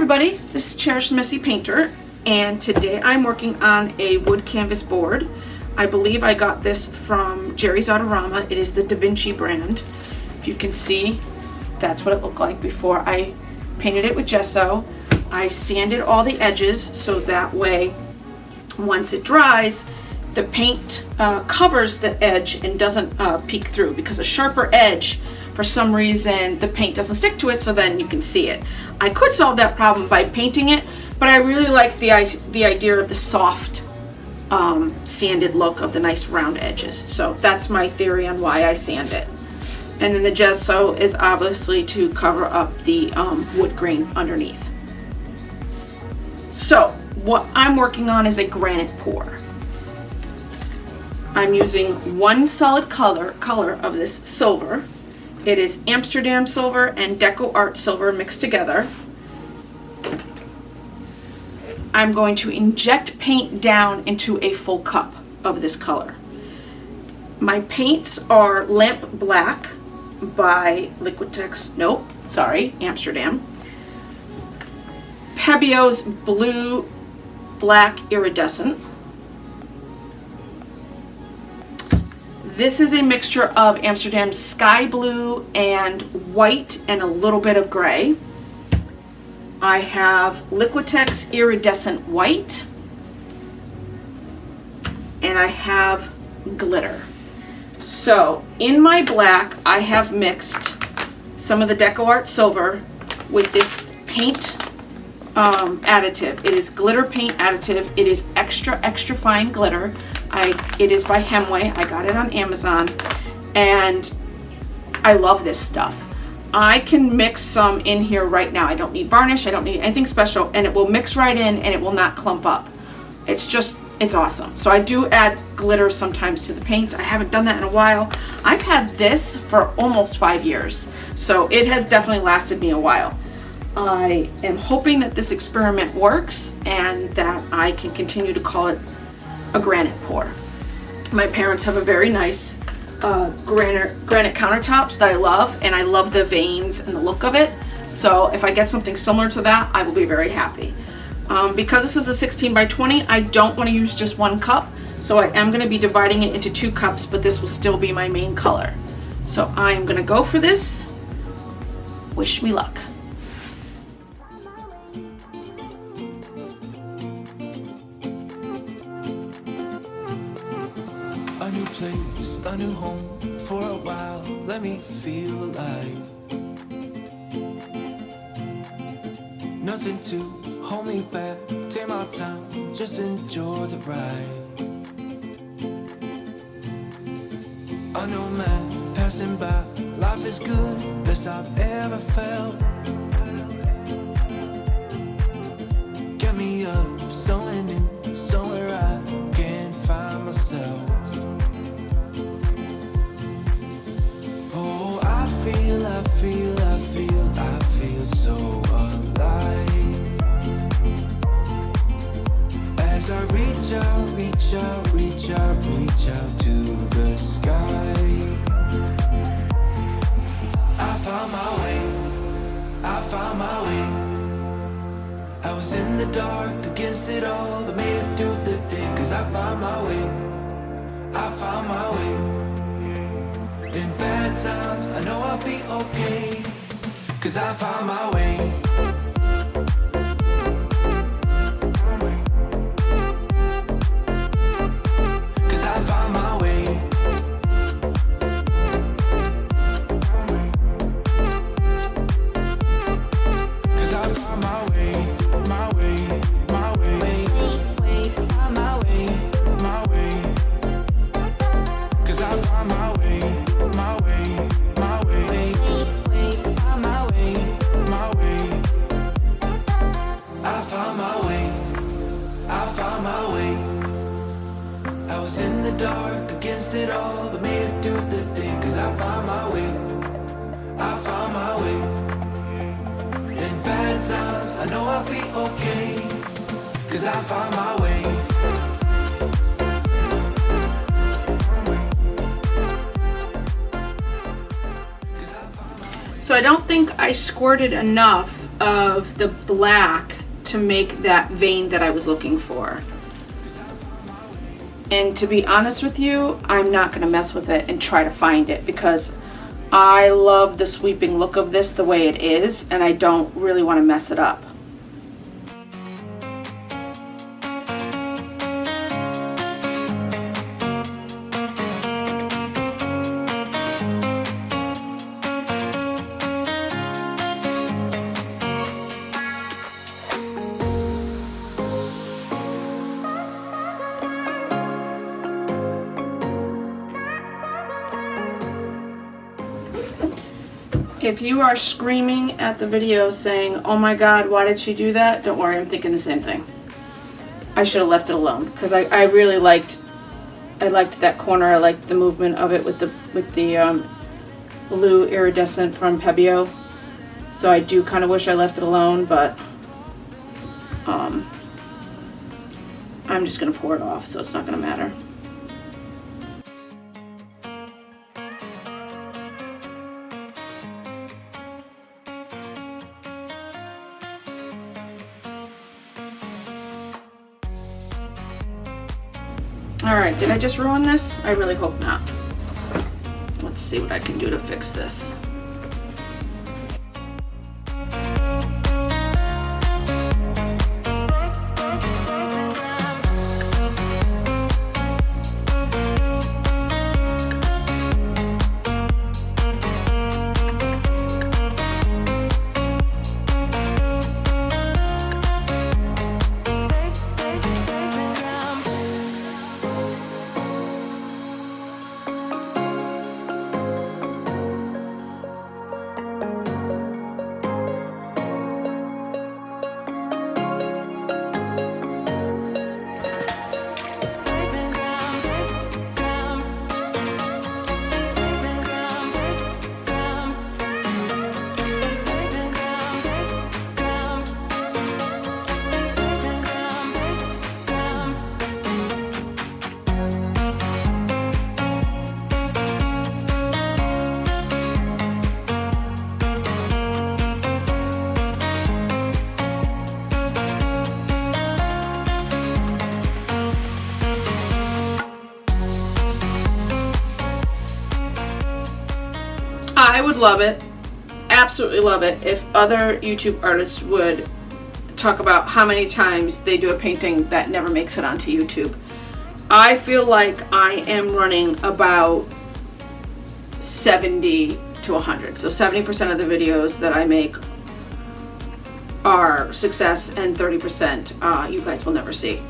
everybody, this is Cherish the Messy Painter, and today I'm working on a wood canvas board. I believe I got this from Jerry's Autorama. It is the Da Vinci brand. If you can see, that's what it looked like before I painted it with gesso. I sanded all the edges so that way once it dries, the paint covers the edge and doesn't peek through, because a sharper edge, for some reason, the paint doesn't stick to it, so then you can see it. I could solve that problem by painting it, but I really like the idea of the soft sanded look of the nice round edges. So that's my theory on why I sand it. And then the gesso is obviously to cover up the wood grain underneath. So what I'm working on is a granite pour. I'm using one solid color of this silver. It is Amsterdam silver and Deco Art silver mixed together. I'm going to inject paint down into a full cup of this color. My paints are Lamp Black by Amsterdam. Pebeo's Blue Black Iridescent. This is a mixture of Amsterdam's sky blue and white and a little bit of gray. I have Liquitex Iridescent White, and I have glitter. So in my black, I have mixed some of the Deco Art silver with this paint additive. It is glitter paint additive. It is extra fine glitter. It is by Hemway. I got it on Amazon, and I love this stuff. I can mix some in here right now. I don't need varnish. I don't need anything special, and it will mix right in and it will not clump up. It's awesome. So I do add glitter sometimes to the paints. I haven't done that in a while. I've had this for almost 5 years, so it has definitely lasted me a while. I am hoping that this experiment works and that I can continue to call it a granite pour. My parents have a very nice granite countertops that I love, and I love the veins and the look of it. So if I get something similar to that, I will be very happy. Because this is a 16 by 20, I don't want to use just one cup, so I am going to be dividing it into 2 cups, but this will still be my main color. So I am going to go for this. Wish me luck. A new place, a new home, for a while, let me feel alive. Nothing to hold me back, take my time, just enjoy the ride. A new man passing by, life is good, best I've ever felt. Get me up, somewhere new, somewhere I can find myself. I feel so alive. As I reach out to the sky. I found my way. I was in the dark against it all, but made it through the day. 'Cause I found my way. In bad times, I know I'll be okay, 'cause I found my way. 'Cause I found my way. 'Cause I found my way, my way, my way, my way, my way. 'Cause I found my way. In the dark against it all, but made it through the day. 'Cause I found my way. In bad times, I know I'll be okay, 'cause I found my way. So I don't think I squirted enough of the black to make that vein that I was looking for. And to be honest with you, I'm not going to mess with it and try to find it because I love the sweeping look of this the way it is, and I don't really want to mess it up. If you are screaming at the video saying, oh my god, why did she do that? Don't worry, I'm thinking the same thing. I should have left it alone because I really liked that corner. I liked the movement of it with the blue iridescent from Pebeo. So I do kind of wish I left it alone, but I'm just going to pour it off, so it's not going to matter. Alright, did I just ruin this? I really hope not. Let's see what I can do to fix this. I would love it, absolutely love it, if other YouTube artists would talk about how many times they do a painting that never makes it onto YouTube. I feel like I am running about 70 to 100. So 70% of the videos that I make are success and 30% you guys will never see.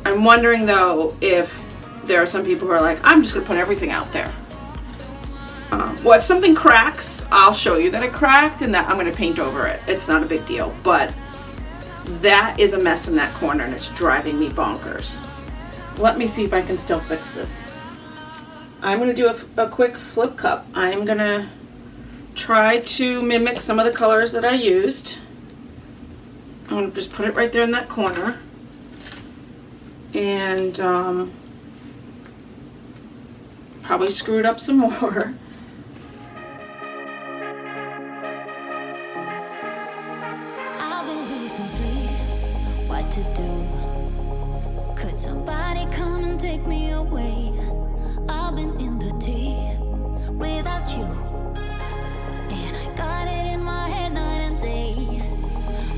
I'm wondering though if there are some people who are like, I'm just going to put everything out there. Well, if something cracks, I'll show you that it cracked and that I'm going to paint over it. It's not a big deal, but that is a mess in that corner and it's driving me bonkers. Let me see if I can still fix this. I'm going to do a quick flip cup. I'm going to try to mimic some of the colors that I used. I'm going to just put it right there in that corner. And probably screwed up some more. I've been losing sleep, what to do? Could somebody come and take me away? I've been in the deep without you, and I got it in my head night and day.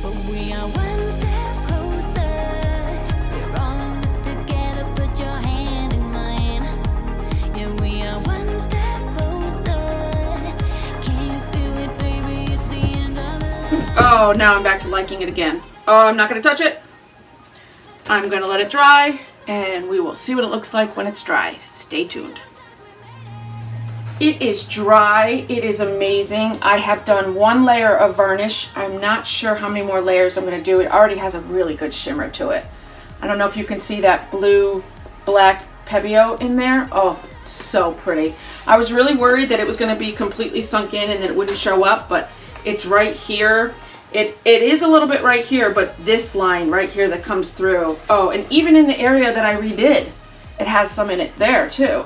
But we are one step closer. We're all in this together. Put your hand in mine. Yeah, we are one step closer. Can you feel it, baby? It's the end of the line. Oh, now I'm back to liking it again. Oh, I'm not going to touch it. I'm going to let it dry, and we will see what it looks like when it's dry. Stay tuned. It is dry. It is amazing. I have done one layer of varnish. I'm not sure how many more layers I'm going to do. It already has a really good shimmer to it. I don't know if you can see that blue black Pebeo in there. Oh, so pretty. I was really worried that it was going to be completely sunk in and that it wouldn't show up, but it's right here. It is a little bit right here, but this line right here that comes through. Oh, and even in the area that I redid, it has some in it there too.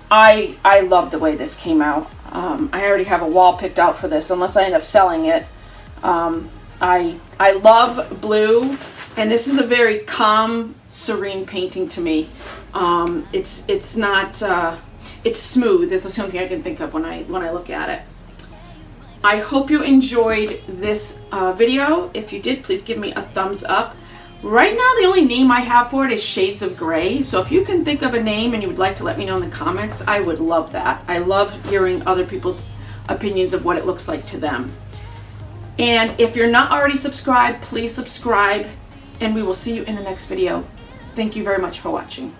I love the way this came out. I already have a wall picked out for this, unless I end up selling it. I love blue, and this is a very calm, serene painting to me. It's not, it's smooth. That's the only thing I can think of when I look at it. I hope you enjoyed this video. If you did, please give me a thumbs up. Right now, the only name I have for it is Shades of Gray. So if you can think of a name and you would like to let me know in the comments, I would love that. I love hearing other people's opinions of what it looks like to them. And if you're not already subscribed, please subscribe, and we will see you in the next video. Thank you very much for watching.